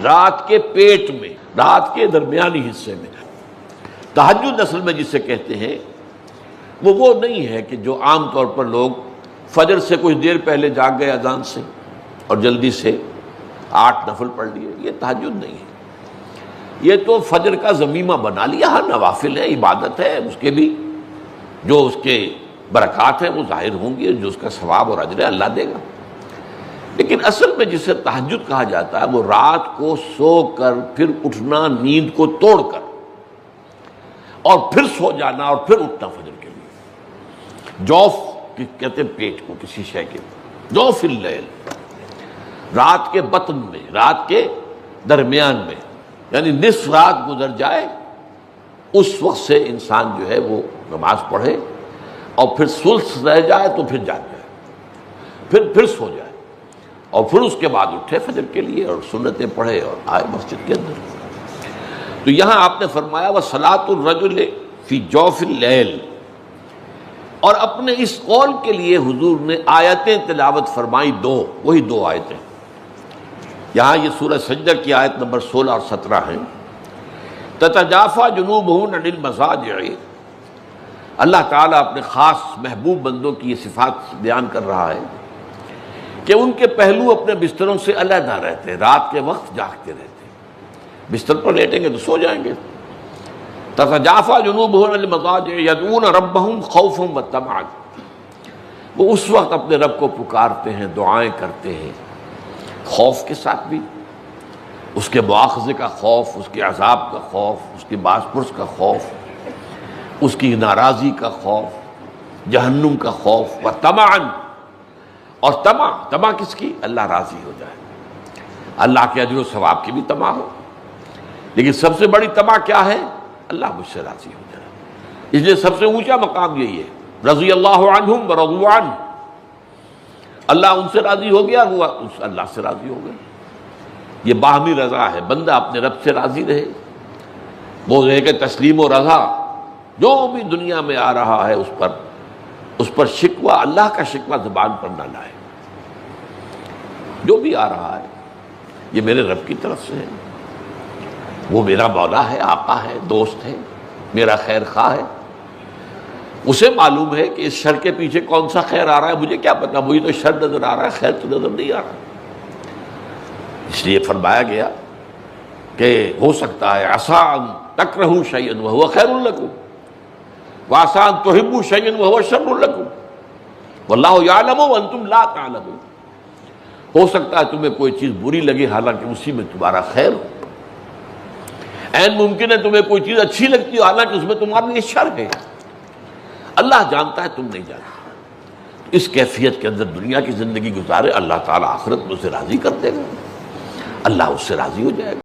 رات کے پیٹ میں، رات کے درمیانی حصے میں۔ تہجد اصل میں جسے کہتے ہیں وہ نہیں ہے کہ جو عام طور پر لوگ فجر سے کچھ دیر پہلے جاگ گئے اذان سے اور جلدی سے 8 نفل پڑھ لیے، یہ تہجد نہیں ہے۔ یہ تو فجر کا ضمیمہ بنا لیا، ہاں نوافل ہے، عبادت ہے، اس کے بھی جو اس کے برکات ہیں وہ ظاہر ہوں گی، جو اس کا ثواب اور اجر ہے اللہ دے گا۔ لیکن اصل میں جسے تہجد کہا جاتا ہے وہ رات کو سو کر پھر اٹھنا، نیند کو توڑ کر، اور پھر سو جانا اور پھر اٹھنا فجر کے لیے۔ جوف کہتے ہیں پیٹ کو، کسی شے کے جوف اللیل، رات کے بطن میں، رات کے درمیان میں، یعنی نصف رات گزر جائے اس وقت سے انسان جو ہے وہ نماز پڑھے، اور پھر ثلث رہ جائے تو پھر جاگ جائے، پھر سو جائے، اور پھر اس کے بعد اٹھے فجر کے لیے اور سنتیں پڑھے اور آئے مسجد کے اندر۔ تو یہاں آپ نے فرمایا وَصَلَاةُ الرَّجُلِ فِي جَوْفِ اللَّيْلِ، اور اپنے اس قول کے لیے حضور نے آیتیں تلاوت فرمائی، وہی دو آیتیں۔ یہاں یہ سورہ سجدہ کی آیت نمبر 16 اور 17 ہیں۔ تتجافا جنوبہم عن المضاجع، اللہ تعالیٰ اپنے خاص محبوب بندوں کی یہ صفات بیان کر رہا ہے کہ ان کے پہلو اپنے بستروں سے علیحدہ رہتے ہیں، رات کے وقت جاگتے رہتے ہیں، بستر پر لیٹیں گے تو سو جائیں گے۔ تتجافا جنوبہم عن المضاجع یدعون ربہم خوفا وطمعا، وہ اس وقت اپنے رب کو پکارتے ہیں، دعائیں کرتے ہیں، خوف کے ساتھ بھی، اس کے مواخذے کا خوف، اس کے عذاب کا خوف، اس کی باز پرس کا خوف، اس کی ناراضی کا خوف، جہنم کا خوف، و طمعاً، اور طمع کس کی؟ اللہ راضی ہو جائے، اللہ کے اجر و ثواب کی بھی طمع ہو، لیکن سب سے بڑی طمع کیا ہے؟ اللہ مجھ سے راضی ہو جائے۔ اس لیے سب سے اونچا مقام یہی ہے، رضی اللہ عنہم ورضوا عنہ، اللہ ان سے راضی ہو گیا، وہ اللہ سے راضی ہو گئے۔ یہ باہمی رضا ہے، بندہ اپنے رب سے راضی رہے، وہ ہے کہ تسلیم و رضا، جو بھی دنیا میں آ رہا ہے اس پر شکوہ، اللہ کا شکوہ زبان پر نہ لائے۔ جو بھی آ رہا ہے یہ میرے رب کی طرف سے ہے، وہ میرا مولا ہے، آقا ہے، دوست ہے، میرا خیر خواہ ہے، اسے معلوم ہے کہ اس شر کے پیچھے کون سا خیر آ رہا ہے، مجھے کیا پتا، مجھے تو شر نظر آ رہا ہے، خیر تو نظر نہیں آ رہا۔ اس لیے فرمایا گیا کہ ہو سکتا ہے عسیٰ ان تکرہوا شیئا وہو خیر لکم، وعسیٰ ان تحبوا شیئا وہو شر لکم، واللہ یعلم وانتم لا تعلمون۔ ہو سکتا ہے تمہیں کوئی چیز بری لگے حالانکہ اسی میں تمہارا خیر ہو، عین ممکن ہے تمہیں کوئی چیز اچھی لگتی ہو حالانکہ اس میں تمہارے لیے شر ہے، اللہ جانتا ہے، تم نہیں جانتے۔ اس کیفیت کے اندر دنیا کی زندگی گزارے، اللہ تعالیٰ آخرت میں اسے راضی کر دے گا، اللہ اس سے راضی ہو جائے گا۔